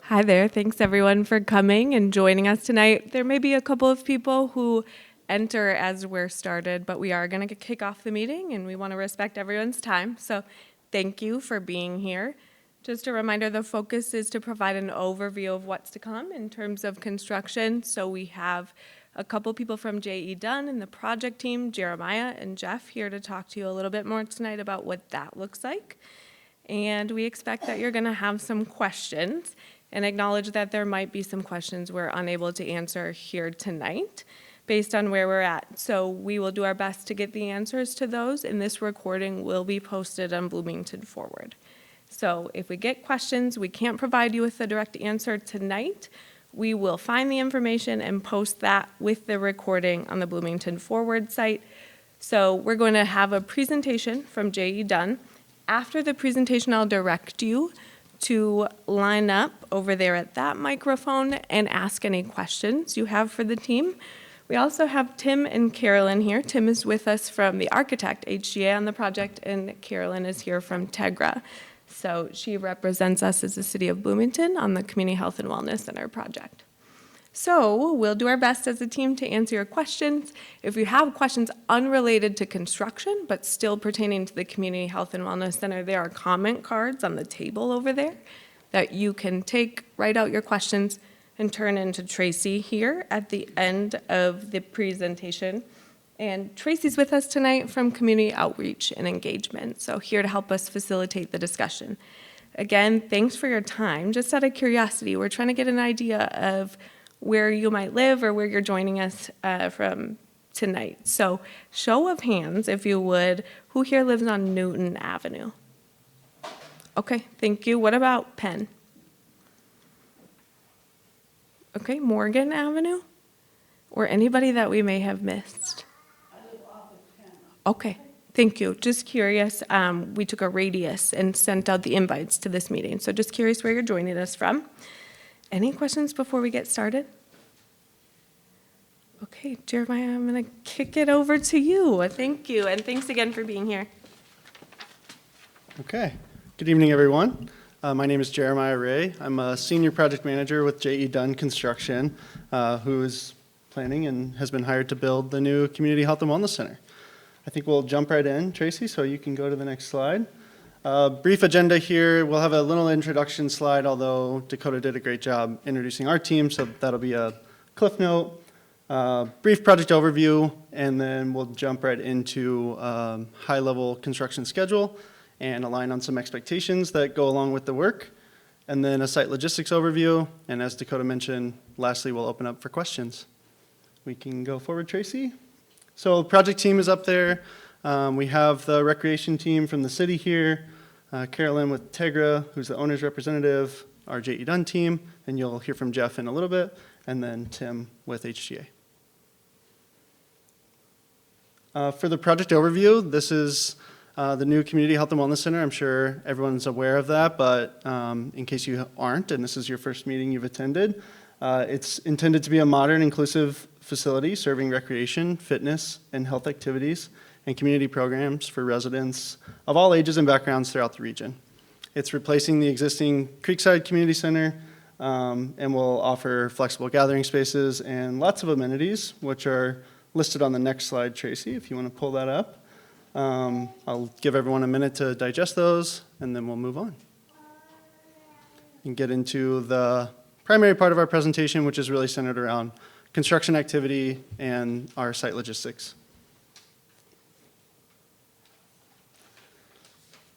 Hi there. Thanks everyone for coming and joining us tonight. There may be a couple of people who enter as we're started, but we are going to kick off the meeting and we want to respect everyone's time. So thank you for being here. Just a reminder, the focus is to provide an overview of what's to come in terms of construction. So we have a couple people from J.E. Dunn and the project team, Jeremiah and Jeff, here to talk to you a little bit more tonight about what that looks like. And we expect that you're going to have some questions and acknowledge that there might be some questions we're unable to answer here tonight based on where we're at. So we will do our best to get the answers to those, and this recording will be posted on Bloomington Forward. So if we get questions, we can't provide you with a direct answer tonight. We will find the information and post that with the recording on the Bloomington Forward site. So we're going to have a presentation from J.E. Dunn. After the presentation, I'll direct you to line up over there at that microphone and ask any questions you have for the team. We also have Tim and Carolyn here. Tim is with us from the architect, HGA, on the project, and Carolyn is here from Tegra. So she represents us as the City of Bloomington on the Community Health and Wellness Center project. So we'll do our best as a team to answer your questions. If you have questions unrelated to construction, but still pertaining to the Community Health and Wellness Center, there are comment cards on the table over there that you can take, write out your questions, and turn into Tracy here at the end of the presentation. And Tracy's with us tonight from Community Outreach and Engagement, so here to help us facilitate the discussion. Again, thanks for your time. Just out of curiosity, we're trying to get an idea of where you might live or where you're joining us from tonight. So show of hands, if you would, who here lives on Newton Avenue? Okay, thank you. What about Penn? Okay, Morgan Avenue? Or anybody that we may have missed? I live off of Penn. Okay, thank you. Just curious, we took a radius and sent out the invites to this meeting. So just curious where you're joining us from. Any questions before we get started? Okay, Jeremiah, I'm going to kick it over to you. Thank you, and thanks again for being here. Okay, good evening, everyone. My name is Jeremiah Ray. I'm a senior project manager with J.E. Dunn Construction, who is planning and has been hired to build the new Community Health and Wellness Center. I think we'll jump right in, Tracy, so you can go to the next slide. Brief agenda here. We'll have a little introduction slide, although Dakota did a great job introducing our team, so that'll be a cliff note. Brief project overview, and then we'll jump right into high-level construction schedule and align on some expectations that go along with the work, and then a site logistics overview, and as Dakota mentioned, lastly, we'll open up for questions. We can go forward, Tracy. So project team is up there. We have the recreation team from the city here, Carolyn with Tegra, who's the owner's representative, our J.E. Dunn team, and you'll hear from Jeff in a little bit, and then Tim with HGA. For the project overview, this is the new Community Health and Wellness Center. I'm sure everyone's aware of that, but in case you aren't, and this is your first meeting you've attended, it's intended to be a modern, inclusive facility serving recreation, fitness, and health activities and community programs for residents of all ages and backgrounds throughout the region. It's replacing the existing Creekside Community Center and will offer flexible gathering spaces and lots of amenities, which are listed on the next slide, Tracy, if you want to pull that up. I'll give everyone a minute to digest those, and then we'll move on and get into the primary part of our presentation, which is really centered around construction activity and our site logistics.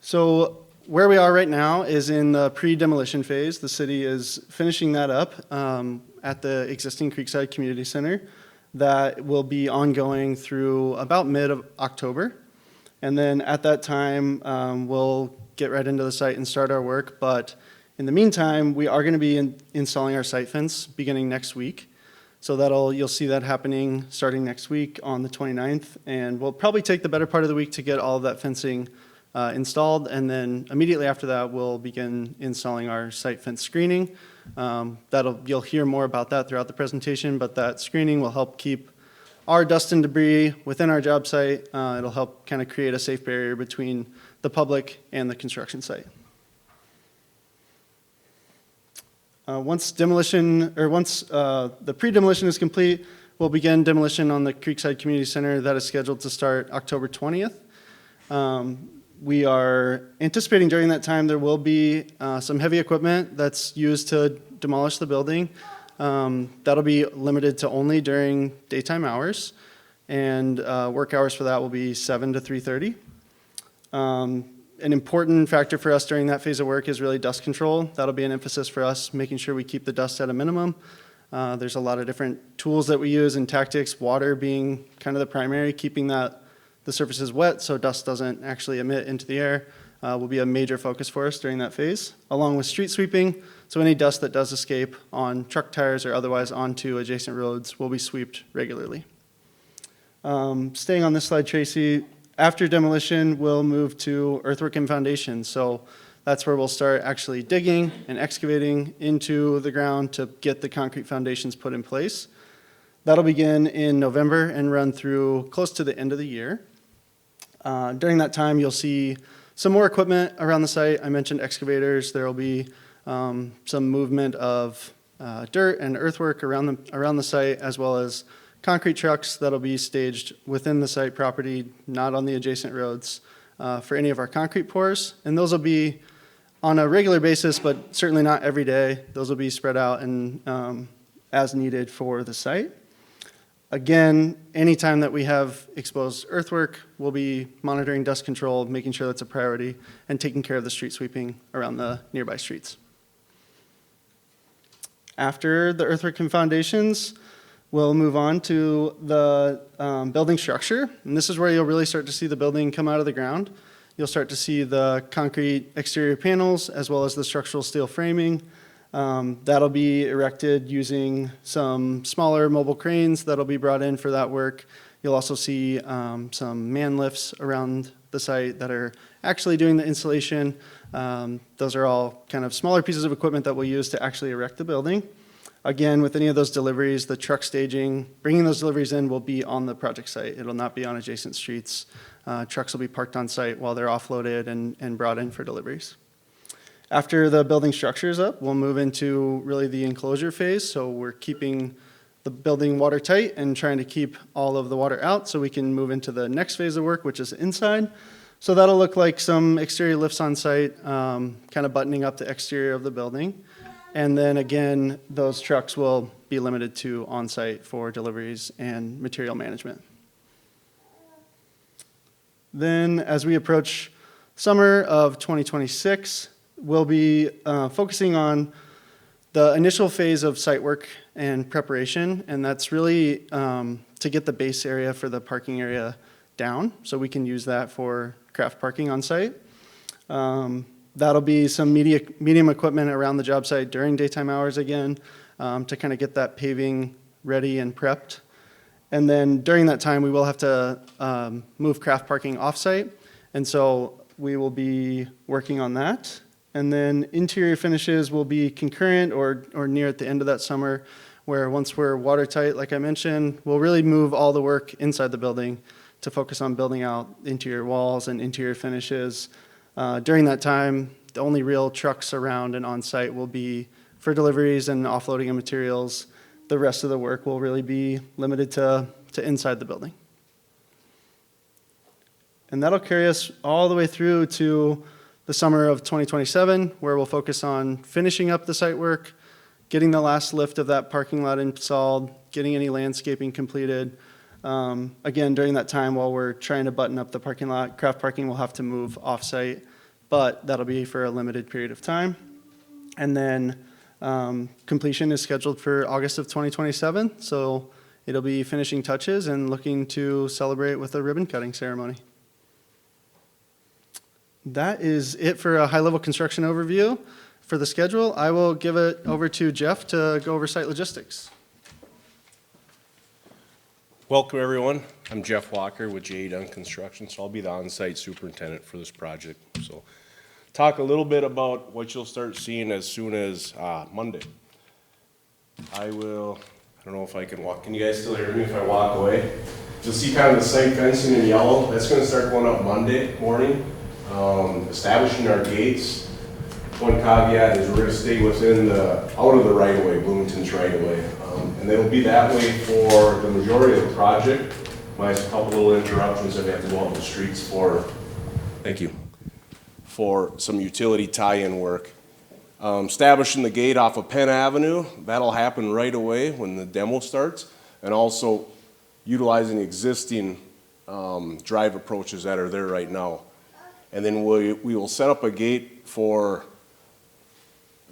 So where we are right now is in the pre-demolition phase. The city is finishing that up at the existing Creekside Community Center. That will be ongoing through about mid-October. And then at that time, we'll get right into the site and start our work. But in the meantime, we are going to be installing our site fence beginning next week. So you'll see that happening starting next week on the 29th. And we'll probably take the better part of the week to get all of that fencing installed, and then immediately after that, we'll begin installing our site fence screening. You'll hear more about that throughout the presentation, but that screening will help keep our dust and debris within our job site. It'll help kind of create a safe barrier between the public and the construction site. Once the pre-demolition is complete, we'll begin demolition on the Creekside Community Center. That is scheduled to start October 20th. We are anticipating during that time there will be some heavy equipment that's used to demolish the building. That'll be limited to only during daytime hours, and work hours for that will be 7 to 3:30. An important factor for us during that phase of work is really dust control. That'll be an emphasis for us, making sure we keep the dust at a minimum. There's a lot of different tools that we use and tactics, water being kind of the primary, keeping the surfaces wet so dust doesn't actually emit into the air will be a major focus for us during that phase, along with street sweeping. So any dust that does escape on truck tires or otherwise onto adjacent roads will be swept regularly. Staying on this slide, Tracy, after demolition, we'll move to earthwork and foundation. So that's where we'll start actually digging and excavating into the ground to get the concrete foundations put in place. That'll begin in November and run through close to the end of the year. During that time, you'll see some more equipment around the site. I mentioned excavators. There will be some movement of dirt and earthwork around the site, as well as concrete trucks that'll be staged within the site property, not on the adjacent roads, for any of our concrete pours. And those will be on a regular basis, but certainly not every day. Those will be spread out and as needed for the site. Again, anytime that we have exposed earthwork, we'll be monitoring dust control, making sure that's a priority, and taking care of the street sweeping around the nearby streets. After the earthwork and foundations, we'll move on to the building structure. And this is where you'll really start to see the building come out of the ground. You'll start to see the concrete exterior panels as well as the structural steel framing. That'll be erected using some smaller mobile cranes that'll be brought in for that work. You'll also see some man lifts around the site that are actually doing the installation. Those are all kind of smaller pieces of equipment that we'll use to actually erect the building. Again, with any of those deliveries, the truck staging, bringing those deliveries in will be on the project site. It'll not be on adjacent streets. Trucks will be parked on site while they're offloaded and brought in for deliveries. After the building structure is up, we'll move into really the enclosure phase. So we're keeping the building watertight and trying to keep all of the water out so we can move into the next phase of work, which is inside. So that'll look like some exterior lifts on site, kind of buttoning up the exterior of the building. And then again, those trucks will be limited to on-site for deliveries and material management. Then as we approach summer of 2026, we'll be focusing on the initial phase of site work and preparation, and that's really to get the base area for the parking area down so we can use that for craft parking on site. That'll be some medium equipment around the job site during daytime hours again to kind of get that paving ready and prepped. And then during that time, we will have to move craft parking off-site, and so we will be working on that. And then interior finishes will be concurrent or near at the end of that summer, where once we're watertight, like I mentioned, we'll really move all the work inside the building to focus on building out interior walls and interior finishes. During that time, the only real trucks around and on site will be for deliveries and offloading of materials. The rest of the work will really be limited to inside the building. And that'll carry us all the way through to the summer of 2027, where we'll focus on finishing up the site work, getting the last lift of that parking lot installed, getting any landscaping completed. Again, during that time while we're trying to button up the parking lot, craft parking will have to move off-site, but that'll be for a limited period of time. And then completion is scheduled for August of 2027, so it'll be finishing touches and looking to celebrate with a ribbon cutting ceremony. That is it for a high-level construction overview. For the schedule, I will give it over to Jeff to go over site logistics. Welcome, everyone. I'm Jeff Walker with J.E. Dunn Construction, so I'll be the on-site superintendent for this project. So talk a little bit about what you'll start seeing as soon as Monday. I don't know if I can walk. Can you guys still hear me if I walk away? You'll see kind of the site fencing in yellow. That's going to start going up Monday morning. Establishing our gates. one caveat is we're gonna stay within out of the right of way, Bloomington's right of way. And it'll be that way for the majority of the project, minus a couple little interruptions that we have to go out in the streets for, thank you, for some utility tie-in work. Establishing the gate off of Penn Avenue, that'll happen right away when the demo starts, and also utilizing existing drive approaches that are there right now. And then we will set up a gate for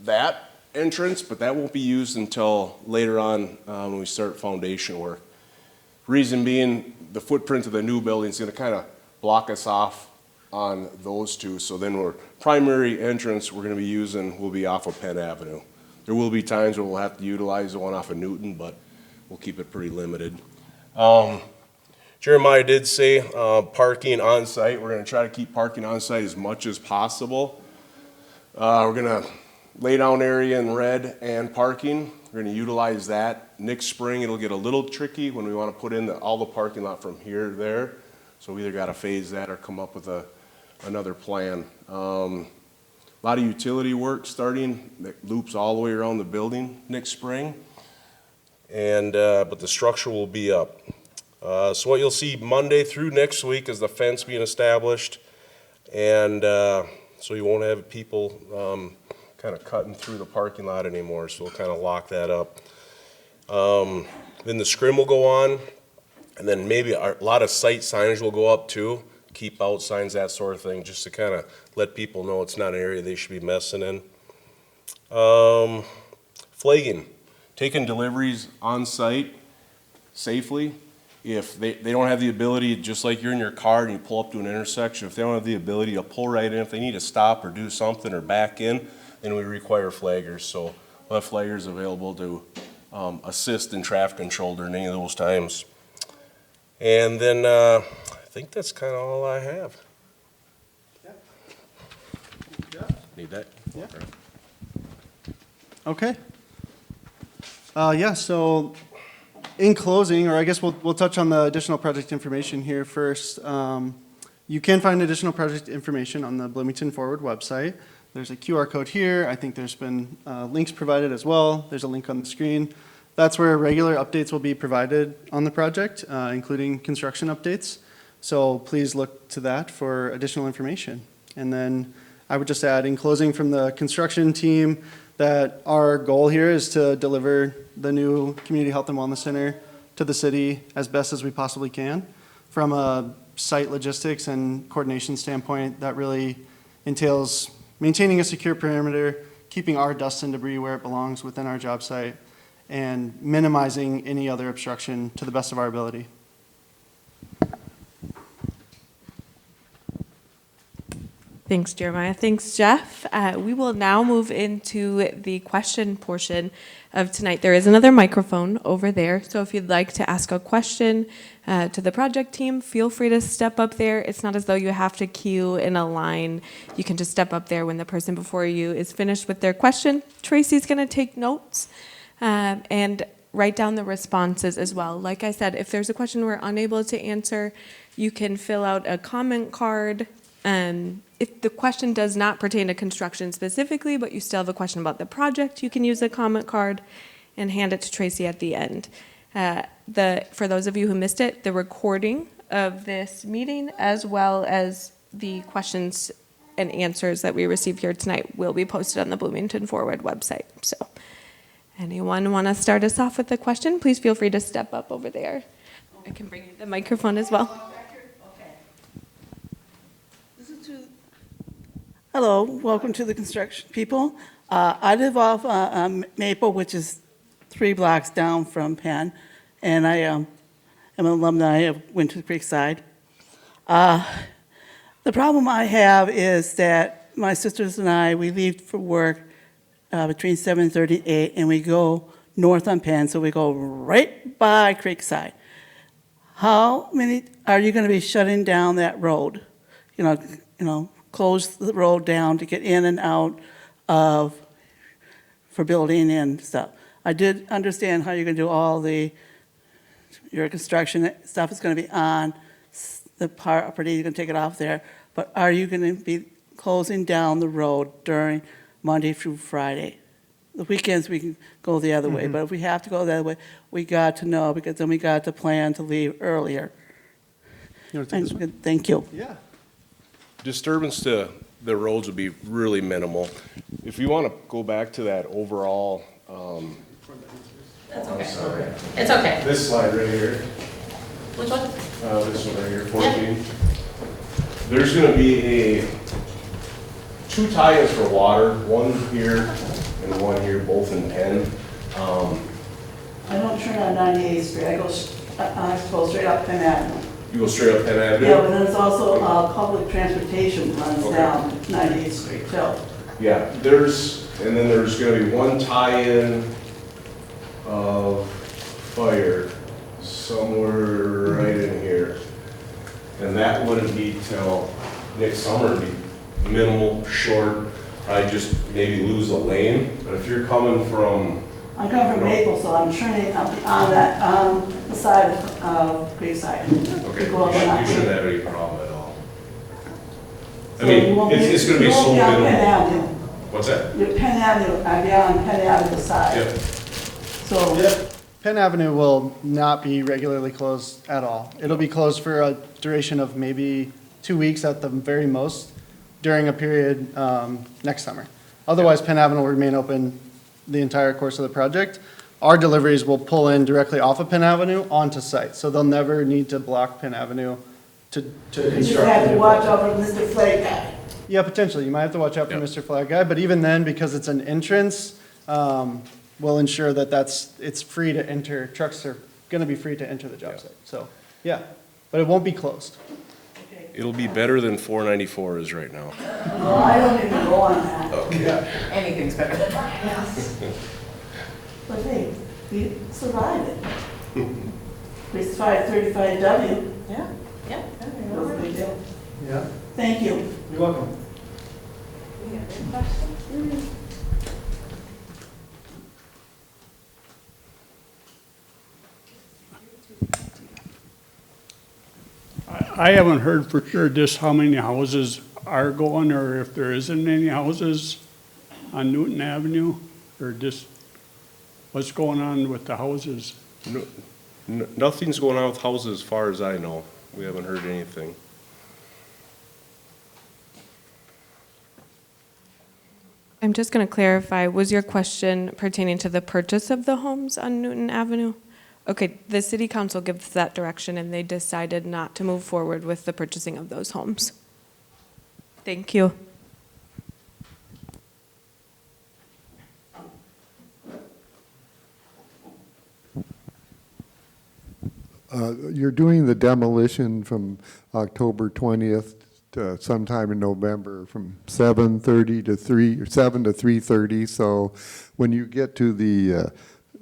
that entrance, but that won't be used until later on when we start foundation work. Reason being, the footprint of the new building is going to kind of block us off on those two. So then our primary entrance we're going to be using will be off of Penn Avenue. There will be times where we'll have to utilize the one off of Newton, but we'll keep it pretty limited. Jeremiah did say parking on site. We're going to try to keep parking on site as much as possible. We're going to lay down area in red and parking. We're going to utilize that. Next spring it'll get a little tricky when we want to put in all the parking lot from here to there. So we either got to phase that or come up with another plan. A lot of utility work starting that loops all the way around the building next spring. And but the structure will be up. So what you'll see Monday through next week is the fence being established, and so you won't have people kind of cutting through the parking lot anymore, so we'll kind of lock that up. Then the scrim will go on, and then maybe a lot of site signage will go up too, keep out signs, that sort of thing, just to kind of let people know it's not an area they should be messing in. Flagging, taking deliveries on site safely. If they don't have the ability, just like you're in your car and you pull up to an intersection, if they don't have the ability to pull right in, if they need to stop or do something or back in, then we require flaggers. So we'll have flaggers available to assist in traffic control during any of those times. And then I think that's kind of all I have. Need that? Yeah. Okay. Yeah, so in closing, or I guess we'll touch on the additional project information here first. You can find additional project information on the Bloomington Forward website. There's a QR code here. I think there's been links provided as well. There's a link on the screen. That's where regular updates will be provided on the project, including construction updates. So please look to that for additional information. And then I would just add in closing from the construction team that our goal here is to deliver the new Community Health and Wellness Center to the city as best as we possibly can. From a site logistics and coordination standpoint, that really entails maintaining a secure perimeter, keeping our dust and debris where it belongs within our job site, and minimizing any other obstruction to the best of our ability. Thanks, Jeremiah. Thanks, Jeff. We will now move into the question portion of tonight. There is another microphone over there, so if you'd like to ask a question to the project team, feel free to step up there. It's not as though you have to queue in a line. You can just step up there when the person before you is finished with their question. Tracy's going to take notes and write down the responses as well. Like I said, if there's a question we're unable to answer, you can fill out a comment card. If the question does not pertain to construction specifically, but you still have a question about the project, you can use a comment card and hand it to Tracy at the end. For those of you who missed it, the recording of this meeting, as well as the questions and answers that we received here tonight, will be posted on the Bloomington Forward website. So, anyone want to start us off with a question? Please feel free to step up over there. I can bring you the microphone as well. Hello, welcome to the construction people. I live off Maple, which is 3 blocks down from Penn, and I am an alumni of Winter Creekside. The problem I have is that my sisters and I, we leave for work between 7:30 and 8, and we go north on Penn, so we go right by Creekside. How many are you going to be shutting down that road? You know, close the road down to get in and out of, for building and stuff. I did understand how you're going to do all your construction stuff is going to be on the property, you're going to take it off there, but are you going to be closing down the road during Monday through Friday. The weekends, we can go the other way, but if we have to go the other way, we got to know, because then we got to plan to leave earlier. You want to take this one? Thank you. Yeah. Disturbance to the roads would be really minimal. If you want to go back to that overall, That's okay. It's okay. this slide right here, Which one? this one right here, 14. There's going to be two tie-ins for water, one here and one here, both in Penn. I don't turn on 98th Street, I go straight up Penn Avenue. You go straight up Penn Avenue? Yeah, but then it's also, public transportation runs Okay. down 98th Street too. Yeah, and then there's gonna be one tie-in of fire somewhere right in here. And that wouldn't be till next summer, it'd be minimal, short, probably just maybe lose a lane. But if you're coming from, I'm coming from Maple, so I'm turning up on that, the side of Creekside. okay, To go up on you shouldn't that. have any problem at all. I So mean, you won't it's gonna be you won't so on Penn minimal. Avenue. What's that? Your Penn Avenue, I'll be on Penn Avenue side. Yep, So, Yep. Penn Avenue will not be regularly closed at all. It'll be closed for a duration of maybe 2 weeks at the very most during a period next summer. Otherwise, Penn Avenue will remain open the entire course of the project. Our deliveries will pull in directly off of Penn Avenue onto site, so they'll never need to block Penn Avenue to you construct. just a have to new watch project. out for Mr. Flake guy. Yeah, potentially. You might have to watch out for Yep. Mr. Flag Guy, but even then, because it's an entrance, we'll ensure that it's free to enter. Trucks are gonna be free to enter the job Yeah. site. So, yeah, but it won't be closed. it'll be better than 494 is right now. Well, I don't even go on that. Yeah. Anything's better than Yes. But hey, we survived it. We survived 35W. Yeah, yeah. No big deal. Yeah, Thank you. you're welcome. I haven't heard for sure just how many houses are going, or if there isn't any houses on Newton Avenue, or just what's going on with the houses. Nothing's going on with houses as far as I know. We haven't heard anything. I'm just going to clarify, was your question pertaining to the purchase of the homes on Newton Avenue? Okay, the city council gives that direction and they decided not to move forward with the purchasing of those homes. Thank you. You're doing the demolition from October 20th to sometime in November, from 7:30 to 3, or 7 to 3:30. So when you get to the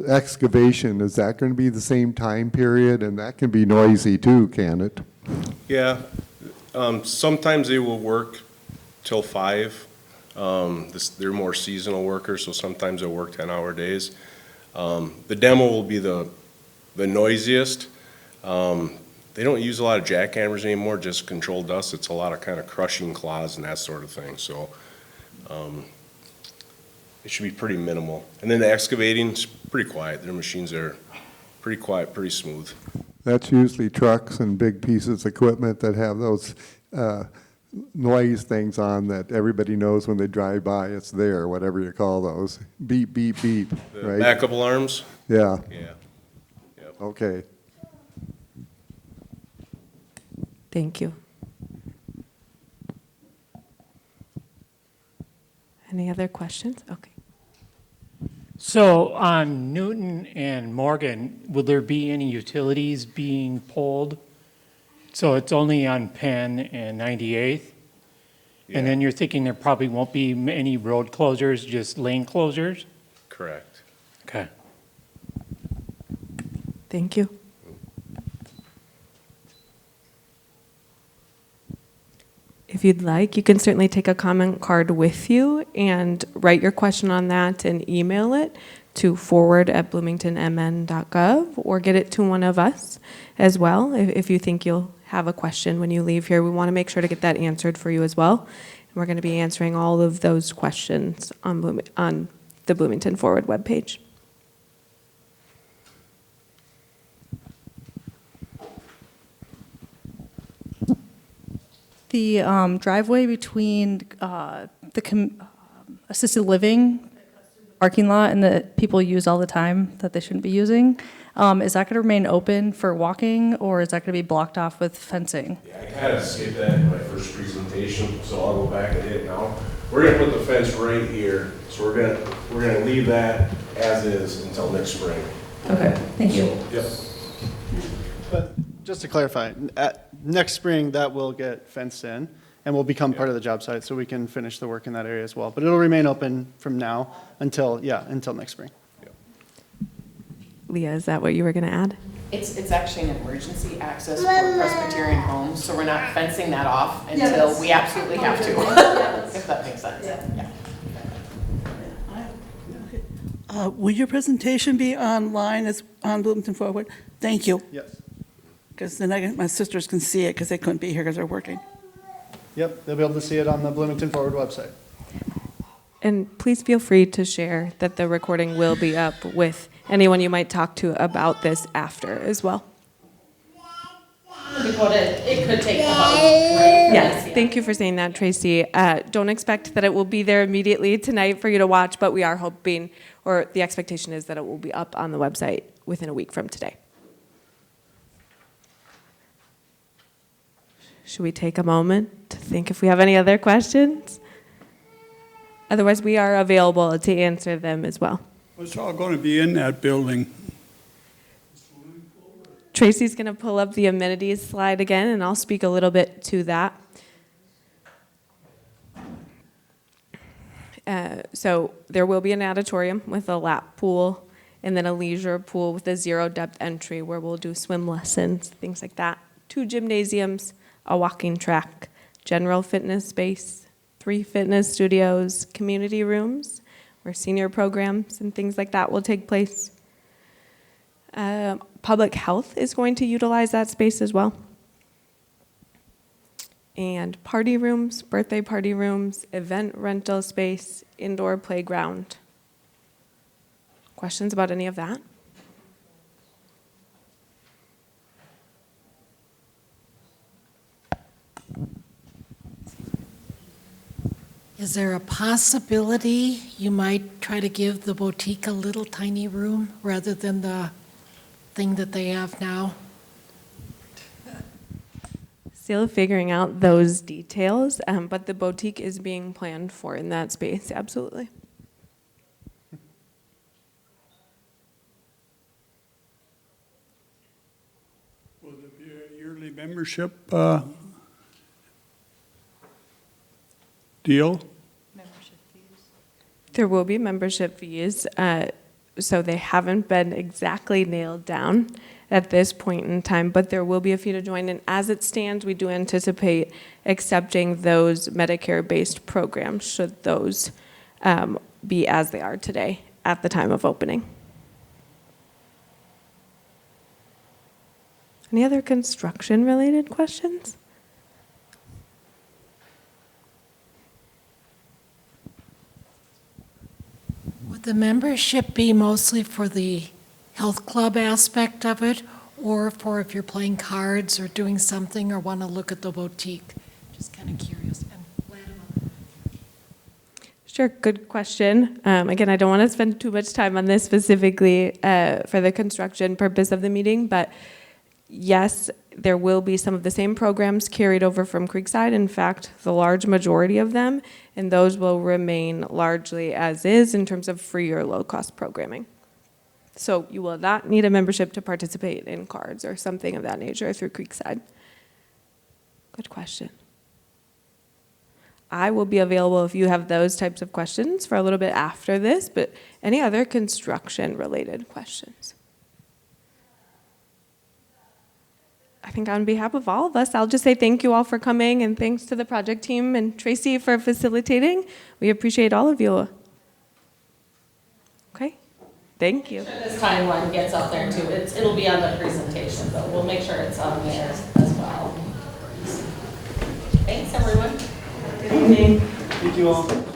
excavation, is that going to be the same time period? And that can be noisy too, can it? Yeah, sometimes they will work till 5. They're more seasonal workers, so sometimes they'll work 10-hour days. The demo will be the noisiest. They don't use a lot of jackhammers anymore, just controlled dust. It's a lot of kind of crushing claws and that sort of thing, so it should be pretty minimal. And then the excavating's pretty quiet. Their machines are pretty quiet, pretty smooth. That's usually trucks and big pieces of equipment that have those noise things on that everybody knows when they drive by, it's there, whatever you call those. Beep, beep, beep, The right? backup alarms, Yeah, yeah. Yep. okay. Thank you. Any other questions? Okay. So on Newton and Morgan, will there be any utilities being pulled? So it's only on Penn and 98th? And then you're thinking there probably won't be any road closures, just lane closures? Correct. Okay. Thank you. If you'd like, you can certainly take a comment card with you and write your question on that and email it to forward@bloomingtonmn.gov or get it to one of us as well if you think you'll have a question when you leave here. We want to make sure to get that answered for you as well. We're going to be answering all of those questions on the Bloomington Forward webpage. The driveway between assisted living parking lot and that people use all the time that they shouldn't be using, is that going to remain open for walking, or is that going to be blocked off with fencing? Yeah, I kind of skipped that in my first presentation, so I'll go back and hit it now. We're gonna put the fence right here, so we're gonna leave that as is until next spring. Okay, thank you. Yep. But just to clarify, next spring, that will get fenced in and will become part of the job site, so we can finish the work in that area as well. But it'll remain open from now until next spring. Leah, is that what you were going to add? It's actually an emergency access for Presbyterian homes, so we're not fencing that off until we absolutely have to, if that makes sense. Yeah. Will your presentation be online as on Bloomington Forward? Thank you, Yes. because then my sisters can see it because they couldn't be here because they're working. Yep, they'll be able to see it on the Bloomington Forward website. And please feel free to share that the recording will be up with anyone you might talk to about this after as well. It could take about. Yes, thank you for saying that, Tracy. Don't expect that it will be there immediately tonight for you to watch, but we are hoping, or the expectation is that it will be up on the website within a week from today. Should we take a moment to think if we have any other questions? Otherwise, we are available to answer them as well. What's all going to be in that building? Tracy's going to pull up the amenities slide again, and I'll speak a little bit to that. So there will be an auditorium with a lap pool, and then a leisure pool with a zero-depth entry where we'll do swim lessons, things like that. 2 gymnasiums, a walking track, general fitness space, 3 fitness studios, community rooms where senior programs and things like that will take place. Public health is going to utilize that space as well. And party rooms, birthday party rooms, event rental space, indoor playground. Questions about any of that? Is there a possibility you might try to give the boutique a little tiny room rather than the thing that they have now? Still figuring out those details, but the boutique is being planned for in that space, absolutely. Will there be a yearly membership deal? There will be membership fees, so they haven't been exactly nailed down at this point in time, but there will be a fee to join. And as it stands, we do anticipate accepting those Medicare-based programs, should those be as they are today at the time of opening. Any other construction-related questions? Would the membership be mostly for the health club aspect of it, or for if you're playing cards or doing something or want to look at the boutique? Just kind of curious. And glad about that. Sure, good question. Again, I don't want to spend too much time on this specifically for the construction purpose of the meeting, but yes, there will be some of the same programs carried over from Creekside. In fact, the large majority of them, and those will remain largely as is in terms of free or low-cost programming. So you will not need a membership to participate in cards or something of that nature through Creekside. Good question. I will be available if you have those types of questions for a little bit after this, but any other construction-related questions? I think on behalf of all of us, I'll just say thank you all for coming, and thanks to the project team and Tracy for facilitating. We appreciate all of you. Okay, thank you. This timeline gets up there too. It'll be on the presentation, but we'll make sure it's on there as well. Thanks, everyone. evening. Thank you all.